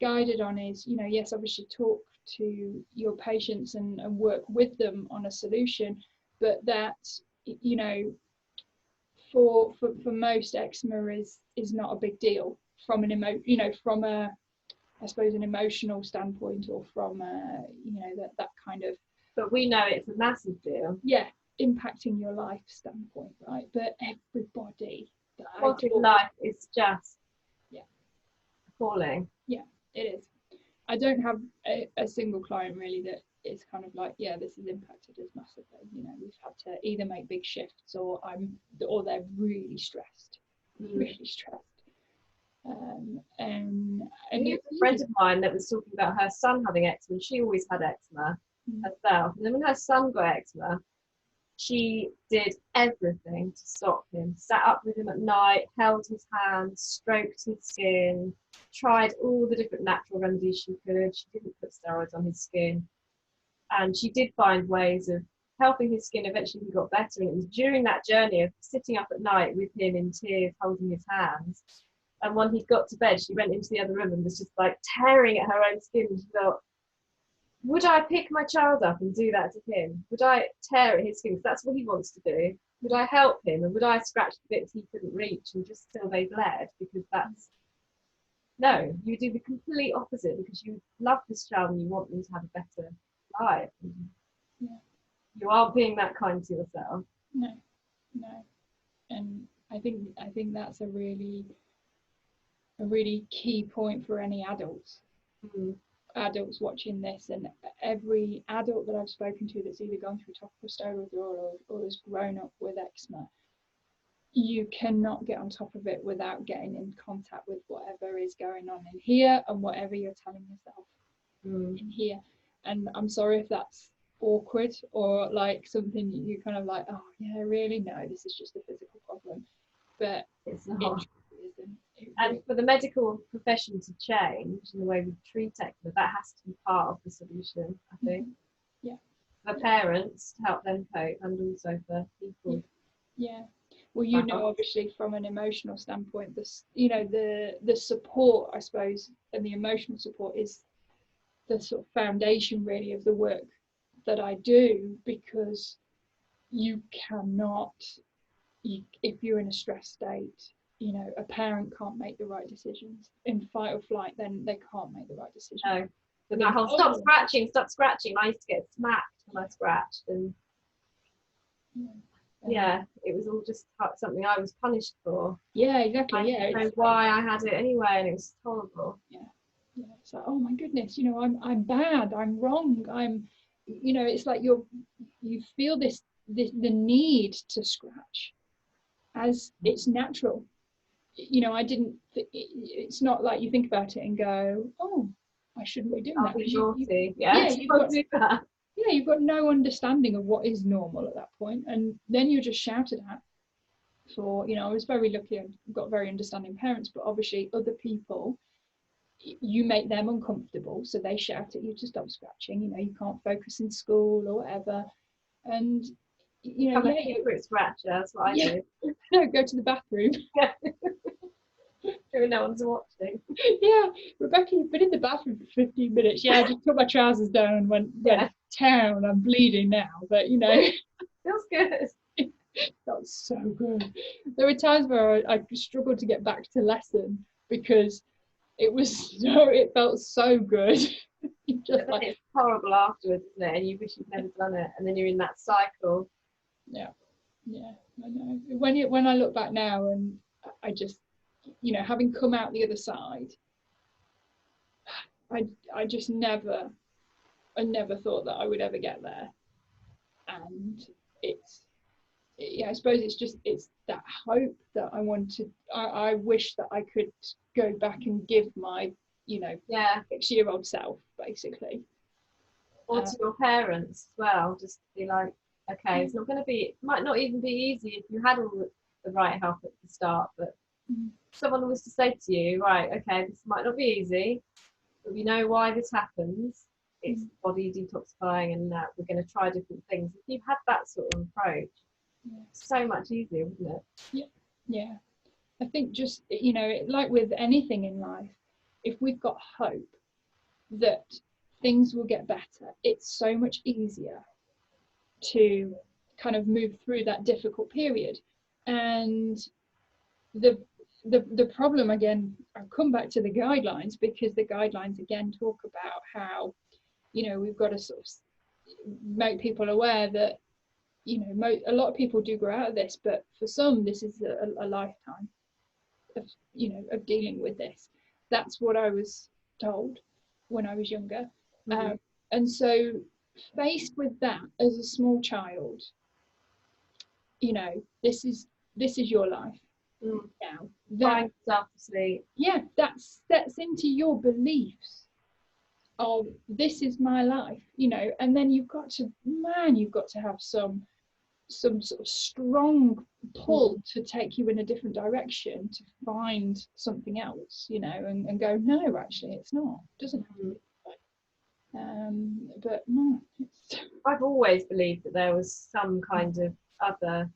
guided on is, you know, yes, obviously talk to your patients and work with them on a solution, but that, you know, for most, eczema is not a big deal from from a, I suppose, an emotional standpoint, or from you know, that kind of. But we know it's a massive deal. Yeah, impacting your life standpoint, right? But everybody life is just appalling. Yeah, it is. I don't have a single client really that is kind of like, yeah, this has impacted us massively. You know, we've had to either make big shifts, or they're really stressed, really stressed. And a friend of mine that was talking about her son having eczema. She always had eczema herself, and then when her son got eczema, she did everything to stop him. Sat up with him at night, held his hand, stroked his skin, tried all the different natural remedies she could. She didn't put steroids on his skin, and she did find ways of helping his skin. Eventually he got better, and it was during that journey of sitting up at night with him in tears, holding his hands. And when he got to bed, she went into the other room and was just like tearing at her own skin. She thought, would I pick my child up and do that to him? Would I tear at his skin? Because that's what he wants to do. Would I help him? And would I scratch the bits he couldn't reach and just till they bled? Because that's, no, you do the complete opposite, because you love this child and you want them to have a better life. Yeah. You are being that kind to yourself. No. And I think that's a really key point for any adults. Adults watching this, and every adult that I've spoken to that's either gone through topical steroid withdrawal or has grown up with eczema, you cannot get on top of it without getting in contact with whatever is going on in here and whatever you're telling yourself in here. And I'm sorry if that's awkward or like something you kind of like, oh yeah, really? No, this is just a physical problem. But it's not. It isn't. And for the medical profession to change in the way we treat eczema, that has to be part of the solution, I think. Yeah. For parents, to help them cope, and also for people. Yeah. Well, you know, obviously from an emotional standpoint, the support, I suppose, and the emotional support is the sort of foundation really of the work that I do, because you cannot, if you're in a stress state, you know, a parent can't make the right decisions. In fight or flight, then they can't make the right decision. No. But that whole stop scratching. I used to get smacked when I scratched, and yeah, it was all just something I was punished for. Yeah, exactly. I didn't know why I had it anyway, and it was horrible. Yeah. It's like, oh my goodness, you know, I'm bad, I'm wrong, I'm, you know, it's like you feel the need to scratch as it's natural. You know, it's not like you think about it and go, oh, I shouldn't be doing that. You've got no understanding of what is normal at that point, and then you're just shouted at for, you know, I was very lucky, I've got very understanding parents, but obviously other people, you make them uncomfortable, so they shout at you to stop scratching. You know, you can't focus in school or whatever, and you know, scratcher. That's what I do. No, go to the bathroom. No one's watching. Yeah, Rebecca, you've been in the bathroom for 15 minutes. Yeah, I just took my trousers down and went down. I'm bleeding now, but you know, feels good. That's so good. There were times where I struggled to get back to lesson because it felt so good. Just like, it's horrible afterwards, isn't it? And you wish you'd never done it, and then you're in that cycle. Yeah, I know. When I look back now, and I just, you know, having come out the other side, I just never thought that I would ever get there. And I suppose it's that hope that I wanted. I wish that I could go back and give my, you know, 6-year-old self, basically. Or to your parents as well, just to be like, okay, it's not going to be, it might not even be easy if you had all the right help at the start, but someone was to say to you, right, okay, this might not be easy, but we know why this happens. It's body detoxifying, and that we're going to try different things. If you've had that sort of approach, it's so much easier, wouldn't it? Yeah. I think just, you know, like with anything in life, if we've got hope that things will get better, it's so much easier to kind of move through that difficult period. And the problem, again, I'll come back to the guidelines, because the guidelines again talk about how, you know, we've got to sort of make people aware that, you know, a lot of people do grow out of this, but for some this is a lifetime of, you know, of dealing with this. That's what I was told when I was younger. And so faced with that as a small child, you know, this is your life. now. Crying yourself to sleep. Yeah, that sets into your beliefs of this is my life, you know, and then you've got to have some sort of strong pull to take you in a different direction to find something else, you know, and go, no, actually it's not, it doesn't have to be. But no, I've always believed that there was some kind of other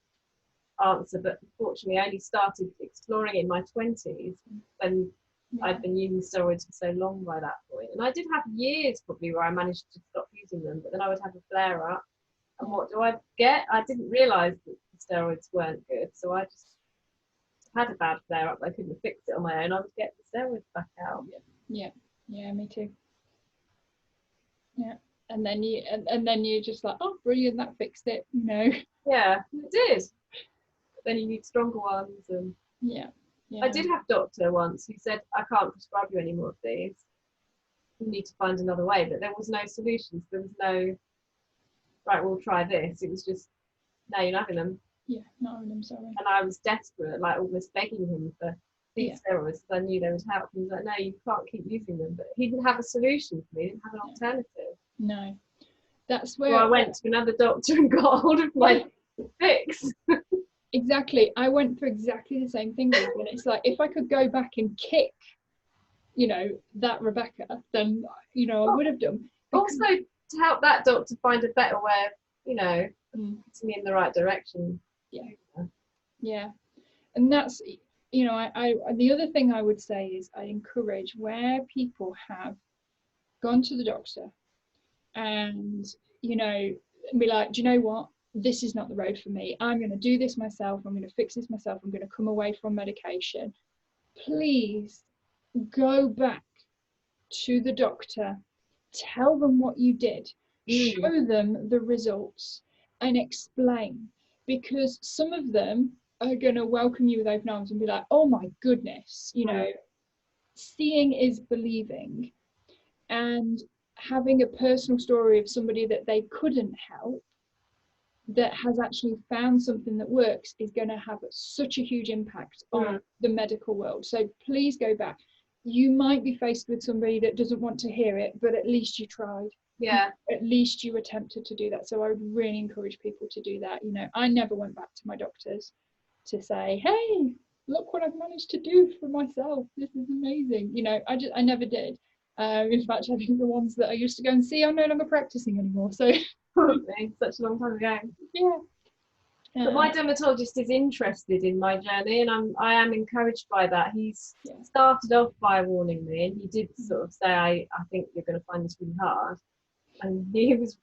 answer, but unfortunately I only started exploring it in my 20s, and I'd been using steroids for so long by that point. And I did have years probably where I managed to stop using them, but then I would have a flare up. And what do I get? I didn't realise that the steroids weren't good, so I just had a bad flare up. I couldn't fix it on my own. I would get the steroids back out. Yeah, me too. Yeah, and then you're just like, oh, brilliant, that fixed it, you know. Yeah, it did. But then you need stronger ones, and yeah. I did have a doctor once who said, I can't prescribe you any more of these. You need to find another way. But there was no solutions. There was no, right, we'll try this. It was just, no, you're not having them. Yeah, not having them, sorry. And I was desperate, like almost begging him for these steroids because I knew they would help. He was like, no, you can't keep using them. But he didn't have a solution for me. He didn't have an alternative. No. That's where I went to another doctor and got hold of my fix. Exactly. I went through exactly the same thing, and it's like, if I could go back and kick, you know, that Rebecca, then, you know, I would have done. Also, to help that doctor find a better way of, you know, putting me in the right direction. Yeah. And that's, you know, I the other thing I would say is I encourage where people have gone to the doctor and, you know, be like, do you know what? This is not the road for me. I'm going to do this myself. I'm going to fix this myself. I'm going to come away from medication. Please go back to the doctor. Tell them what you did. Show them the results and explain. Because some of them are going to welcome you with open arms and be like, oh my goodness, you know, seeing is believing. And having a personal story of somebody that they couldn't help that has actually found something that works is going to have such a huge impact on the medical world. So please go back. You might be faced with somebody that doesn't want to hear it, but at least you tried. Yeah. At least you attempted to do that. So I would really encourage people to do that. You know, I never went back to my doctors to say, hey, look what I've managed to do for myself. This is amazing. You know, I never did. In fact, I think the ones that I used to go and see are no longer practicing anymore. So such a long time ago. Yeah. But my dermatologist is interested in my journey, and I am encouraged by that. He's started off by warning me, and he did sort of say, I think you're going to find this really hard. And he was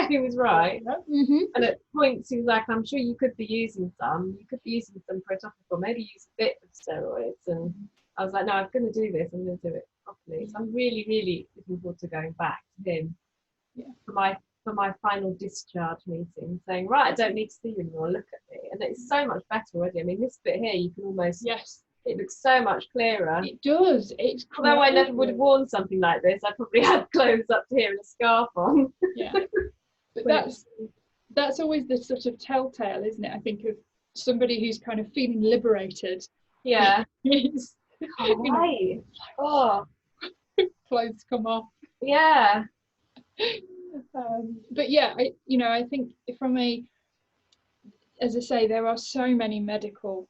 he was right. And at points he was like, I'm sure you could be using some for a topical, maybe use a bit of steroids. And I was like, no, I'm going to do this. I'm going to do it properly. So I'm really, really looking forward to going back to him for my final discharge meeting, saying, right, I don't need to see you anymore, look at me. And it's so much better already. I mean, this bit here, you can almost, it looks so much clearer. It does. It's although I never would have worn something like this, I probably had clothes up to here and a scarf on. Yeah. But that's always the sort of telltale, isn't it? I think of somebody who's kind of feeling liberated. Yeah. It's, you know, clothes come off. Yeah. But yeah, I think as I say, there are so many medical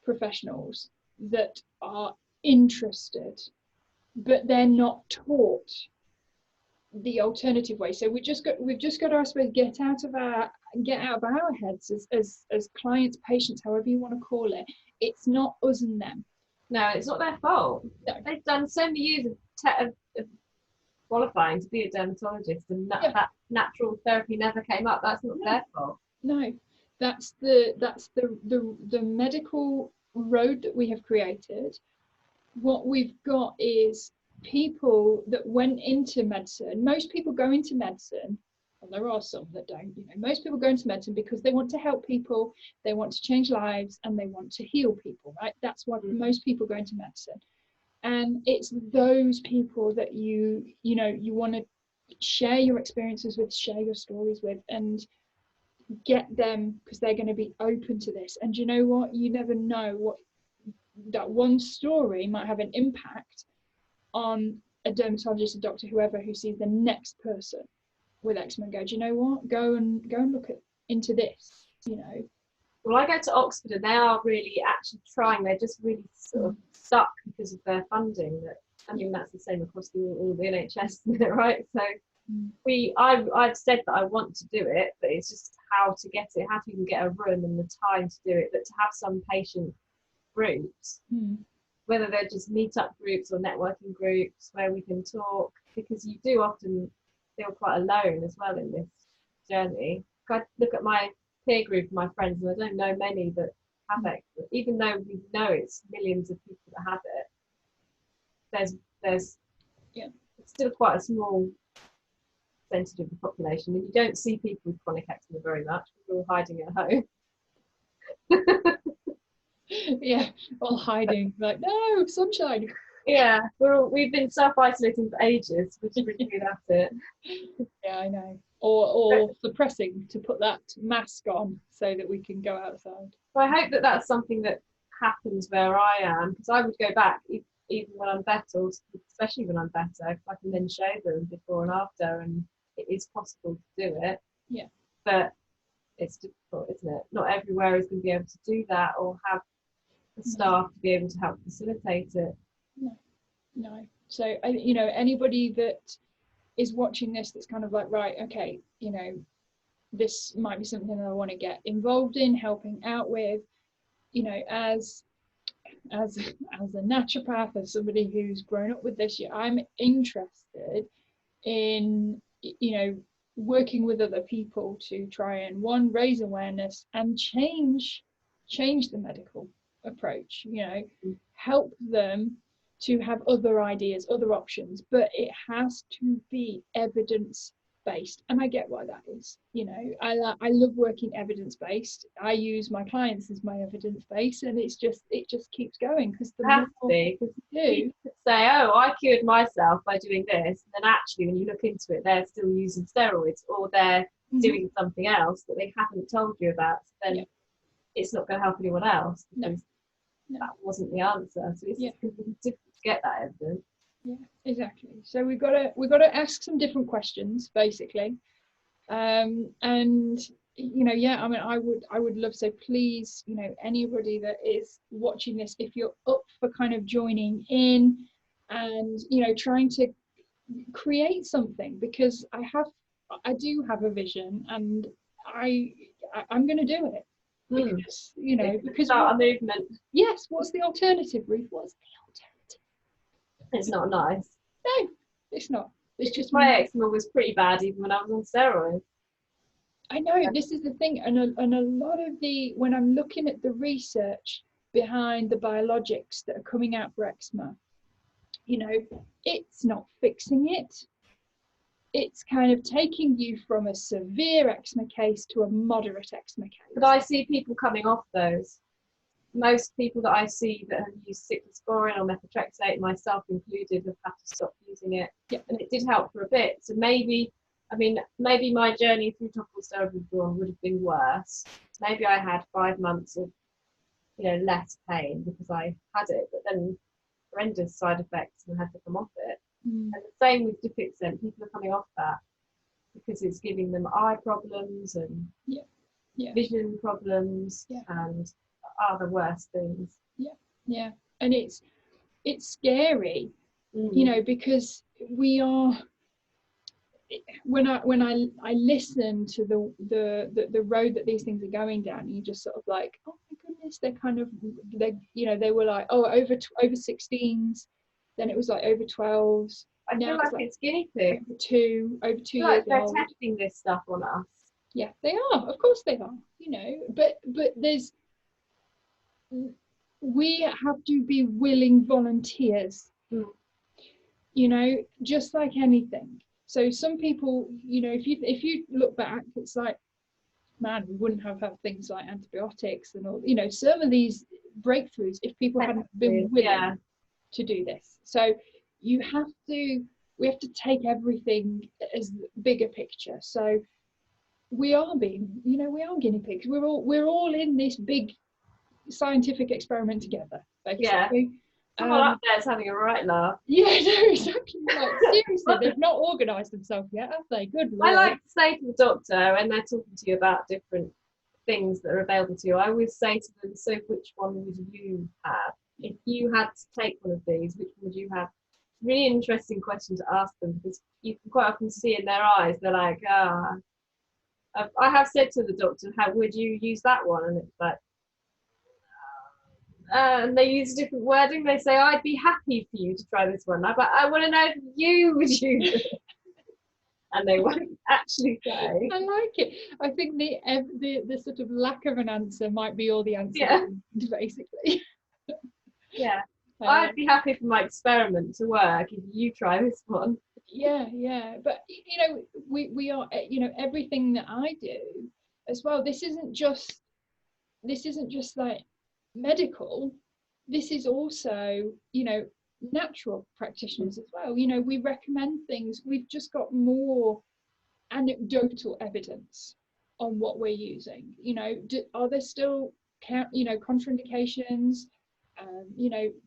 professionals that are interested, but they're not taught the alternative way. So we've just got to, I suppose, get out of our heads as clients, patients, however you want to call it. It's not us and them. No, it's not their fault. No. They've done so many years of qualifying to be a dermatologist, and that natural therapy never came up. That's not their fault. No, that's the medical road that we have created. What we've got is people that went into medicine. Most people go into medicine, and there are some that don't. Most people go into medicine because they want to help people, they want to change lives, and they want to heal people. Right? That's why most people go into medicine. And it's those people that you want to share your experiences with, share your stories with, and get them, because they're going to be open to this. And you know what, you never know what that one story might have an impact on a dermatologist, a doctor, whoever, who sees the next person with eczema and go, do you know what, go and look into this, you know. Well, I go to Oxford and they are really actually trying. They're just really sort of stuck because of their funding. That, I mean, that's the same across all the NHS, isn't it, right? So I've said that I want to do it, but it's just how to get it, how to even get a room and the time to do it. But to have some patient groups, whether they're just meet-up groups or networking groups where we can talk, because you do often feel quite alone as well in this journey. I look at my peer group of my friends, and I don't know many that have it, even though we know it's millions of people that have it. There's it's still quite a small percentage of the population, and you don't see people with chronic eczema very much. We're all hiding at home. Yeah, all hiding, like, no, sunshine. Yeah, we've been self-isolating for ages, which is really good at it. Yeah, I know. Or suppressing to put that mask on so that we can go outside. So I hope that that's something that happens where I am, because I would go back even when I'm better, especially when I'm better, because I can then show them before and after, and it is possible to do it. Yeah. But it's difficult, isn't it? Not everywhere is going to be able to do that or have the staff to be able to help facilitate it. No. So, you know, anybody that is watching this that's kind of like, right, okay, you know, this might be something that I want to get involved in, helping out with, you know, as a naturopath, as somebody who's grown up with this, I'm interested in, you know, working with other people to try and, one, raise awareness and change the medical approach, you know, help them to have other ideas, other options, but it has to be evidence based. And I get why that is, you know, I love working evidence based. I use my clients as my evidence base, and it just keeps going, because the have more to be, you say, oh, I cured myself by doing this, and then actually when you look into it, they're still using steroids, or they're doing something else that they haven't told you about, so then it's not going to help anyone else, because that wasn't the answer. So it's difficult to get that evidence. Yeah, exactly. So we've got to ask some different questions, basically, and you know, I mean, I would love, so please, you know, anybody that is watching this, if you're up for kind of joining in and, you know, trying to create something, because I do have a vision, and I'm going to do it, because, you know, because start a movement. Yes. What's the alternative, Ruth? What's the alternative? It's not nice. No, it's not. It's just my eczema was pretty bad even when I was on steroids. I know, this is the thing, and a lot of when I'm looking at the research behind the biologics that are coming out for eczema, you know, it's not fixing it. It's kind of taking you from a severe eczema case to a moderate eczema case. But I see people coming off those. Most people that I see that have used cyclosporin or methotrexate, myself included, have had to stop using it. And it did help for a bit. So maybe my journey through topical steroid withdrawal would have been worse. Maybe I had 5 months of, you know, less pain because I had it, but then horrendous side effects and had to come off it. And the same with Dupixent. People are coming off that because it's giving them eye problems and vision problems and other worse things. And it's scary, you know, because we are, when I listen to the road that these things are going down, and you just sort of like, oh my goodness, you know, they were like, oh, over 16s, then it was like over 12s. I feel like it's guinea pigs. Over 2 years they're old. testing this stuff on us. Yeah, they are. Of course they are. You know, but we have to be willing volunteers. You know, just like anything. So some people, you know, if you look back, it's like, man, we wouldn't have had things like antibiotics and all, you know, some of these breakthroughs if people hadn't been willing to do this. So we have to take everything as the bigger picture. So we are guinea pigs. We're all in this big scientific experiment together, basically. Someone up there is having a right laugh. Yeah, no, exactly. Like, seriously, they've not organised themselves yet, have they? Good Lord. I like to say to the doctor when they're talking to you about different things that are available to you, I always say to them, so which one would you have? If you had to take one of these, which one would you have? It's a really interesting question to ask them, because you can quite often see in their eyes, they're like, I have said to the doctor, how would you use that one? And it's like, and they use different wording. They say, I'd be happy for you to try this one. I'm like, I want to know if you would use it. And they won't actually say. I like it. I think the sort of lack of an answer might be all the answer, basically. Yeah. I'd be happy for my experiment to work if you try this one. Yeah. But, we are, everything that I do as well, this isn't just like medical. This is also, natural practitioners as well. We recommend things. We've just got more anecdotal evidence on what we're using. Are there still contraindications,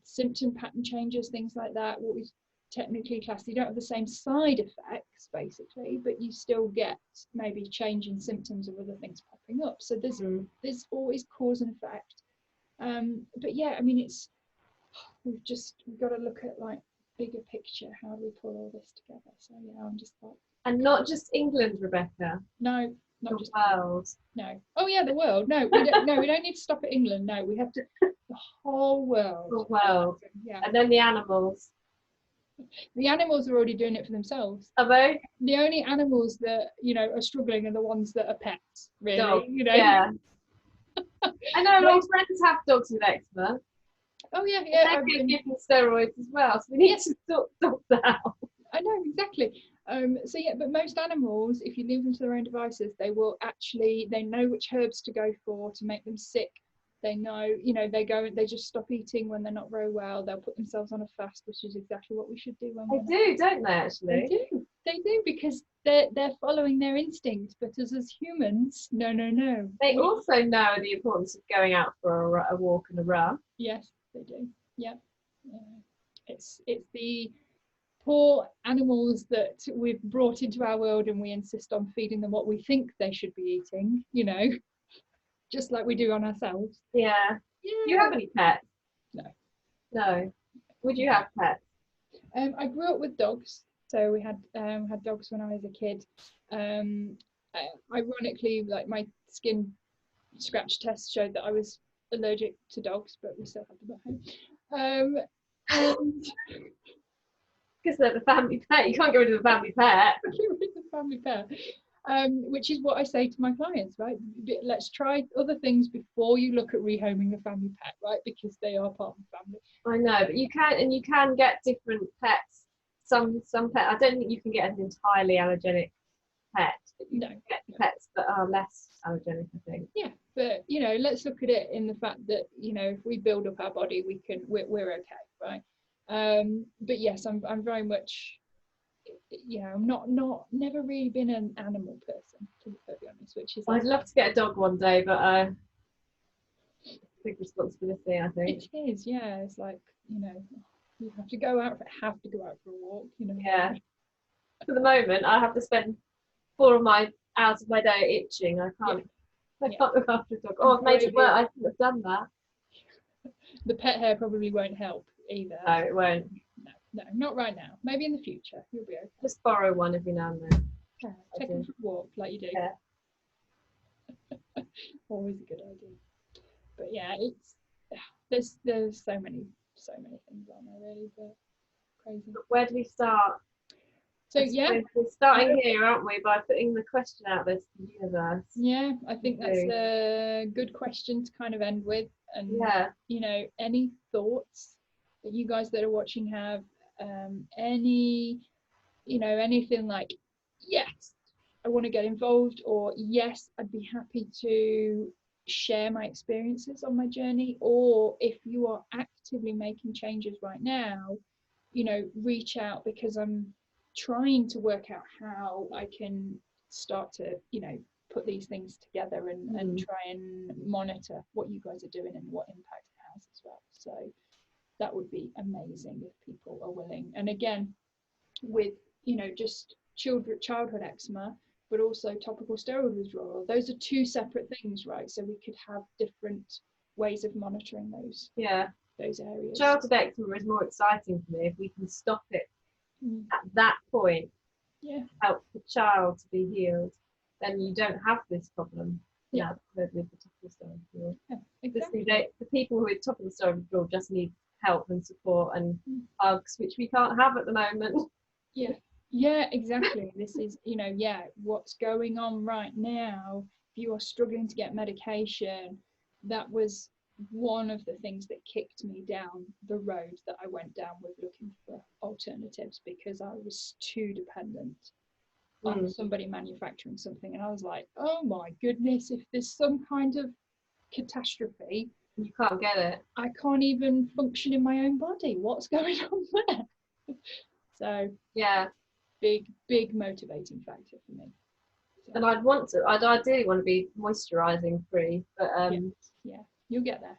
symptom pattern changes, things like that, what we technically class? You don't have the same side effects, basically, but you still get maybe change in symptoms of other things popping up. So there's always cause and effect. But yeah, I mean, we've got to look at like bigger picture. How do we pull all this together? So yeah, I'm just like, and not just England, Rebecca. No, not just the world. No. Oh yeah, the world. No, we don't. No, we don't need to stop at England. No, we have to the whole world. The world. Yeah. And then the animals. The animals are already doing it for themselves. Are they? The only animals that are struggling are the ones that are pets. Really, Dogs. Yeah. I know a lot of friends have dogs with eczema. Oh yeah. They're giving steroids as well, so we need to sort dogs out. I know, exactly. So yeah, but most animals, if you leave them to their own devices, they know which herbs to go for to make them sick. They know, they just stop eating when they're not very well. They'll put themselves on a fast, which is exactly what we should do. Don't they, actually? They do, because they're following their instincts. But as humans, no. They also know the importance of going out for a walk and a run. Yes, they do. Yeah. It's the poor animals that we've brought into our world, and we insist on feeding them what we think they should be eating, just like we do on ourselves. Yeah. Do you have any pets? No. Would you have pets? I grew up with dogs, so we had dogs when I was a kid. Ironically, like, my skin scratch test showed that I was allergic to dogs, but we still had them at home. Because they're the family pet. You can't get rid of the family pet. Which is what I say to my clients, right? Let's try other things before you look at rehoming the family pet, right? Because they are part of the family. I know, but you can get different pets. Some pet. I don't think you can get an entirely allergenic pet, but you can get pets that are less allergenic, I think. Yeah, but let's look at it in the fact that if we build up our body, we're okay, right? But yes, I'm very much, I'm never really been an animal person, to be perfectly honest, which is, I'd love to get a dog one day, but big responsibility, I think. It is, yeah. It's like, you have to go out for a walk, Yeah. For the moment, I have to spend 4 hours of my day itching. I can't look after a dog. Oh, I've made it work. I couldn't have done that. The pet hair probably won't help either. No, it won't. No, not right now. Maybe in the future you'll be okay. Just borrow one every now and then. Take them for a walk like you do. Yeah. Always a good idea. But yeah, there's so many things on there, really, but crazy. But where do we start? So yeah, we're starting here, aren't we, by putting the question out there to the universe? Yeah, I think that's a good question to kind of end with. And any thoughts that you guys that are watching have, anything like, yes, I want to get involved, or yes, I'd be happy to share my experiences on my journey, or if you are actively making changes right now, reach out, because I'm trying to work out how I can start to put these things together and try and monitor what you guys are doing and what impact it has as well. So that would be amazing if people are willing. And again, with, you know, just childhood eczema, but also topical steroid withdrawal, those are two separate things, right? So we could have different ways of monitoring those areas. Childhood eczema is more exciting for me if we can stop it at that point. Help the child to be healed, then you don't have this problem with the topical steroid withdrawal. Exactly. The people who are topical steroid withdrawal just need help and support and hugs, which we can't have at the moment. Yeah, exactly. This is, you know, what's going on right now. If you are struggling to get medication, that was one of the things that kicked me down the road that I went down with looking for alternatives, because I was too dependent on somebody manufacturing something. And I was like, oh my goodness, if there's some kind of catastrophe, you can't get it. I can't even function in my own body. What's going on there? So big motivating factor for me. So, and I'd ideally want to be moisturising free, but you'll get there.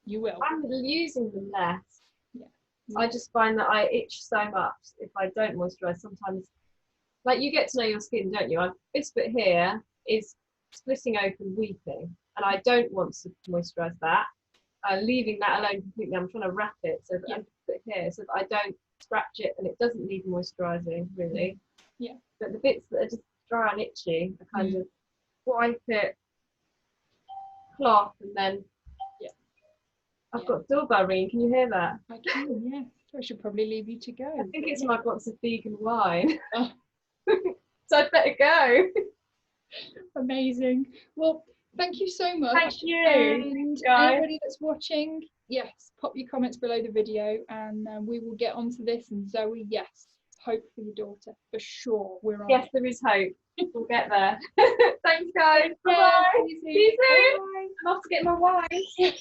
You will. I'm using them less. I just find that I itch so much if I don't moisturise. Sometimes, like, you get to know your skin, don't you? This bit here is splitting open, weeping, and I don't want to moisturise that. Leaving that alone completely. I'm trying to wrap it so that I put it here so that I don't scratch it and it doesn't need moisturising really. But the bits that are just dry and itchy, I kind of wipe it, cloth, and then I've got doorbell ringing. Can you hear that? I can, yeah. I should probably leave you to go. I think it's my box of vegan wine. So I'd better go. Amazing. Well, thank you so much. Thank you. And anybody that's watching, pop your comments below the video, and we will get onto this. And Zoe, hope for your daughter for sure. We're on. Yes, there is hope. We'll get there. Thanks, guys. Bye bye. See you soon. I'm off to get my wine.